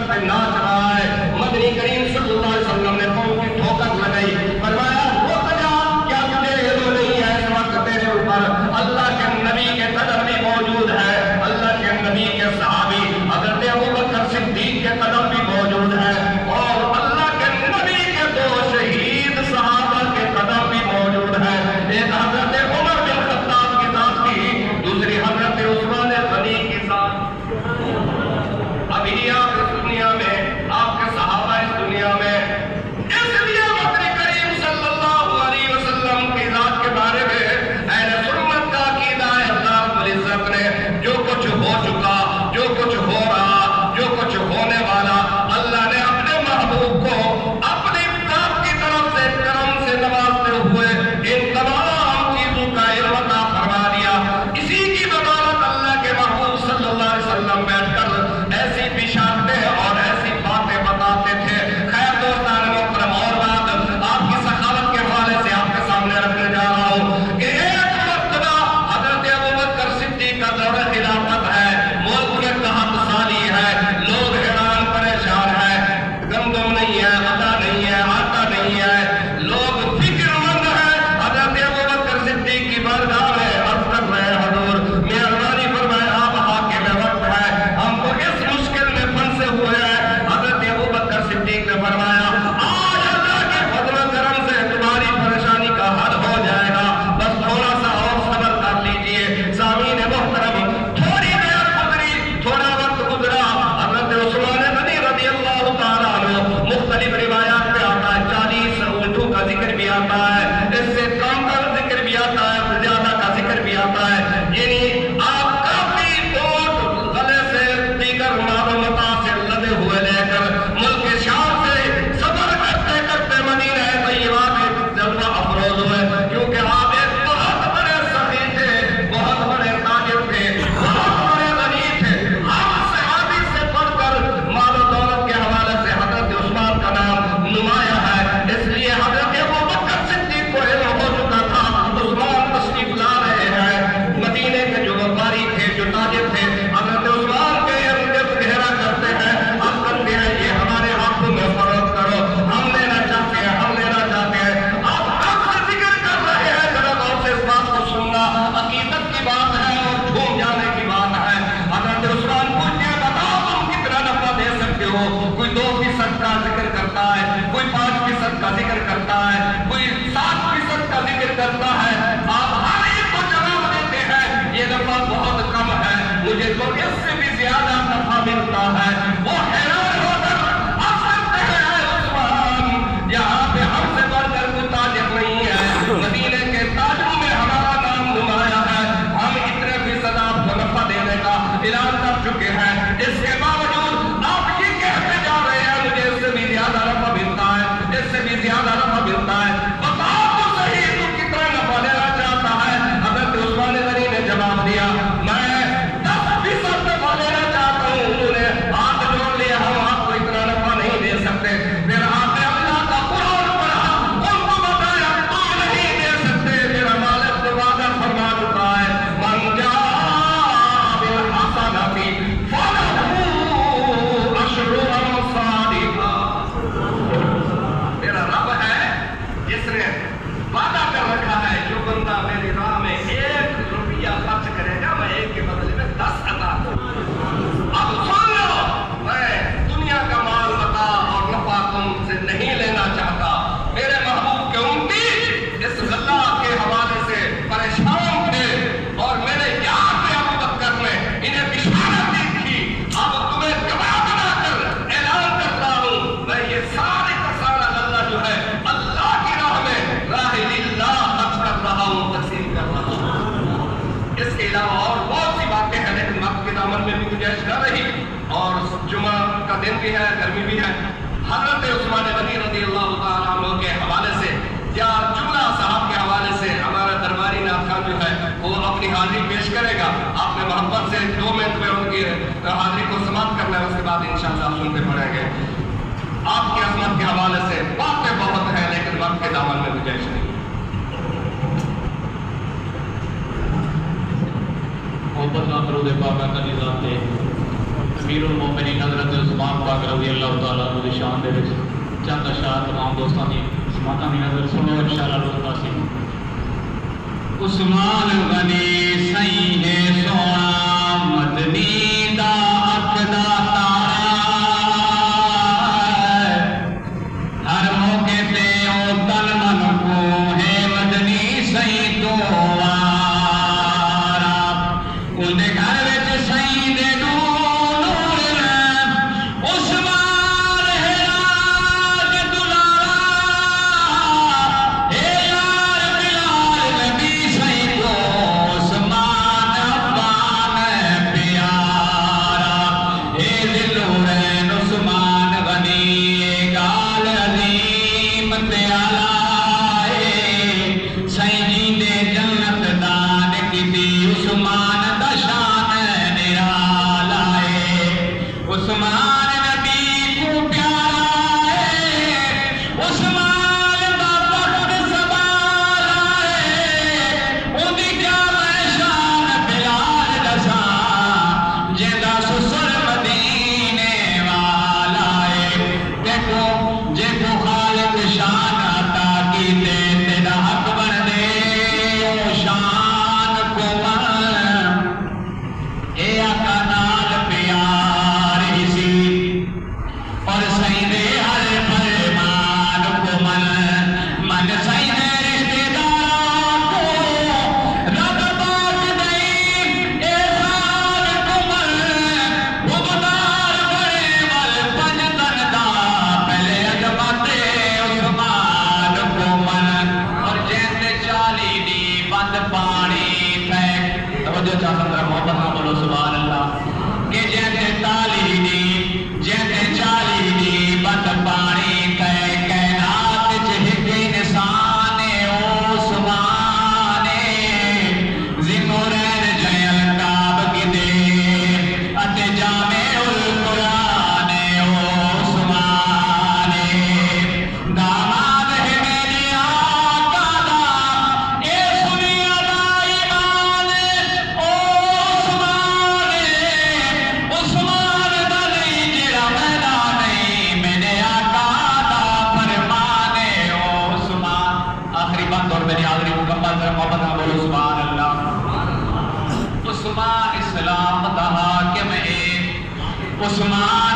پہ ناچ رہا ہے. مدنی کریم صلی اللہ علیہ وسلم نے قوم کی ٹھوکر لگائی. فرمایا رک جا، کیا تجھے علم نہیں ہے اس وقت تیرے اوپر اللہ کے نبی کے قدم بھی موجود ہے، اللہ کے نبی کے صحابی حضرت ابوبکر صدیق کے قدم بھی موجود ہے، اور اللہ کے نبی کے دو شہید صحابہ کے قدم بھی موجود ہے. ایک حضرت عمر بن خطاب کی ذات تھی، دوسری حضرت عثمان غنی کی ذات. ابھی آپ اس دنیا میں، آپ کے صحابہ اس دنیا میں، اس لیے مدنی کریم صلی اللہ علیہ وسلم کی ذات کے بارے میں اہل سنت کا عقیدہ ہے. اللہ رب العزت نے جو کچھ ہو چکا، جو کچھ ہو رہا، جو کچھ ہونے والا، اللہ نے اپنے محبوب کو اپنی ذات کی طرف سے کرم سے نوازتے ہوئے ان تمام چیزوں کا علم عطا فرما دیا. اسی کی بدولت اللہ کے محبوب صلی اللہ علیہ وسلم بیٹھ کر ایسی بشارتیں اور ایسی باتیں بتاتے تھے. خیر دوستان محترم، اور بات آپ کی سخاوت کے حوالے سے آپ کے سامنے رکھنے جا رہا ہوں کہ ایک مرتبہ حضرت ابوبکر صدیق کا دور خلافت ہے، ملک میں قحط سالی ہے، لوگ حیران پریشان ہیں، گندم نہیں ہے، غلہ نہیں ہے، آٹا نہیں ہے، لوگ فکر مند ہیں. حضرت ابوبکر صدیق کی بارگاہ میں عرض کر رہے ہیں، حضور مہربانی فرمائے، آپ حاکم وقت ہے، ہم تو اس مشکل میں پھنسے ہوئے ہیں. حضرت ابوبکر صدیق نے فرمایا آج اللہ کے فضل و کرم سے تمہاری پریشانی کا حل ہو جائے گا، بس تھوڑا سا اور صبر کر لیجئے. سامعین محترم، تھوڑی دیر گزری، تھوڑا وقت گزرا، حضرت عثمان غنی رضی اللہ تعالیٰ عنہ، مختلف روایات میں آتا ہے 40 اونٹوں کا ذکر بھی آتا ہے، اس سے کم کا ذکر بھی آتا ہے، زیادہ کا ذکر بھی آتا ہے. یعنی آپ کافی اونٹ گلے سے دیگر معلومات سے لدے ہوئے لے کر ملک شام سے سفر کرتے کرتے مدینہ طیبہ میں جلوہ افروز ہوئے، کیونکہ آپ ایک بہت بڑے سخی تھے، بہت بڑے تاجر تھے، بہت بڑے غنی تھے. ہم صحابی سے بڑھ کر مال و دولت کے حوالے سے حضرت عثمان کا نام نمایاں ہے. اس لیے حضرت ابوبکر صدیق کو علم ہو چکا تھا عثمان تشریف لا رہے ہیں. مدینے کے جو وپاری تھے، جو تاجر تھے، حضرت عثمان کے ارد گرد گھیرا کرتے ہیں، اب کرتے ہیں یہ ہمارے ہاتھوں میں فروخت کرو، ہم لینا چاہتے ہیں، ہم لینا چاہتے ہیں. اب کب سے ذکر کر رہے ہیں، ذرا غور سے اس بات کو سننا، عقیدت کی بات ہے اور جھوم جانے کی بات ہے. حضرت عثمان پوچھتے ہیں بتاؤ تم کتنا نفع دے سکتے ہو؟ کوئی 2% کا ذکر کرتا ہے، کوئی 5% کا ذکر کرتا ہے، کوئی 7% کا ذکر کرتا ہے. آپ ہر ایک کو جواب دیتے ہیں یہ نفع بہت کم ہے، مجھے تو اس سے بھی زیادہ نفع ملتا ہے. وہ حیران ہو کر ہنستے ہیں، عثمان یہاں پہ ہم سے بڑھ کر کوئی تاجر نہیں ہے، مدینے کے تاجروں میں ہمارا نام نمایاں ہے، ہم اتنے فیصد آپ کو نفع دینے کا اعلان کر چکے ہیں. اس کے باوجود آپ یہ کہتے جا رہے ہیں مجھے اس سے بھی زیادہ نفع ملتا ہے، اس سے بھی زیادہ نفع ملتا ہے. بتاؤ تو صحیح تو کتنا نفع لینا چاہتا ہے؟ حضرت عثمان غنی نے جواب دیا میں 10% نفع لینا چاہتا ہوں. انہوں نے ہاتھ جوڑ لیا، ہم آپ کو اتنا نفع نہیں دے سکتے. پھر آپ نے اللہ کا قرآن پڑھا، ان کو بتایا تم نہیں دے سکتے، میرا مالک تو وعدہ فرما چکا ہے من جاء بالحسنۃ فلہ عشر امثالھا. میرا رب ہے جس نے وعدہ کر رکھا ہے جو بندہ میری راہ میں 1 روپیہ خرچ کرے گا میں 1 کے بدلے میں 10 عطا کروں. اب سن لو، میں دنیا کا مال متا اور نفع تم سے نہیں لینا چاہتا. میرے محبوب کے امتی اس غلہ کے حوالے سے پریشان تھے اور میرے یار میں ابوبکر نے انہیں بشارت دی تھی. اب تمہیں گواہ بنا کر اعلان کرتا ہوں میں یہ سارے کا سارا غلہ جو ہے اللہ کی راہ میں راہ اللہ خرچ کر رہا ہوں، تقسیم کر رہا ہوں. اس کے علاوہ اور بہت سی باتیں ہیں لیکن وقت کے دامن میں بھی گنجائش نہ رہی اور جمعہ کا دن بھی ہے، گرمی بھی ہے. حضرت عثمان غنی رضی اللہ تعالیٰ عنہ کے حوالے سے یا جملہ صاحب کے حوالے سے ہمارا درباری نعت خان جو ہے وہ اپنی حاضری پیش کرے گا. آپ نے محبت سے 2 منٹ میں ان کی حاضری کو سماعت کرنا ہے، اس کے بعد انشاءاللہ آپ سنتے پڑھیں گے. آپ کی عظمت کے حوالے سے باتیں بہت ہیں لیکن وقت کے دامن میں گنجائش نہیں. محبت نہ کرو دے پاک کا نظام دے امیر المومنین حضرت عثمان پاک رضی اللہ تعالیٰ عنہ دی شان دے وچ چند اشعار تمام دوستاں دی سماعتاں دی نظر سنو انشاءاللہ روز پاسی. عثمان غنی سائیں ہے سونا مدنی دا حق دا تارا ہر موقع تے او تن من کو ہے مدنی سائیں تو وارا ان دے گھر وچ سائیں دے نور عثمان ہے راج دلارا اے یار بلال نبی سائیں کو عثمان افغان پیارا اے دلورین عثمان غنی گال عظیم پیارا اے سائیں جی دے جنت دان کیتی عثمان دا شان نرالا اے عثمان نبی کو پیارا ہے عثمان دا وقت سوالا ہے ان دی کیا میں شان بلال دساں جیندہ سسر مدینے والا ہے دیکھو جے کو خالق شان عطا کیتے تیرا حق بن دے او شان کو من اے آقا نال پیار ہی سی اور سائیں دے ہر فرمان کو من سائیں دے رشتے داران کو رب پاک دئی احسان کو من بغدار بڑے ول پنجتن دا پہلے عظمت عثمان کو من اور جیندے چالی دی بند پانی پھینک توجہ چاہتا ہوں محبت نہ بولو سبحان اللہ کہ جیندے تالی دی جیندے چالی دی بند پانی پھینک کائنات چہک انسان عثمان ذکرین جیل کعب کی دے اتے جامع القرآن عثمان داماد ہے میرے آقا دا اے سنیا دا ایمان عثمان عثمان دا نہیں جڑا میرا نہیں میرے آقا دا فرمان عثمان. آخری بات اور میری آخری مکمل کر محبت نہ بولو سبحان اللہ. عثمان اسلام دا حاکم ہے عثمان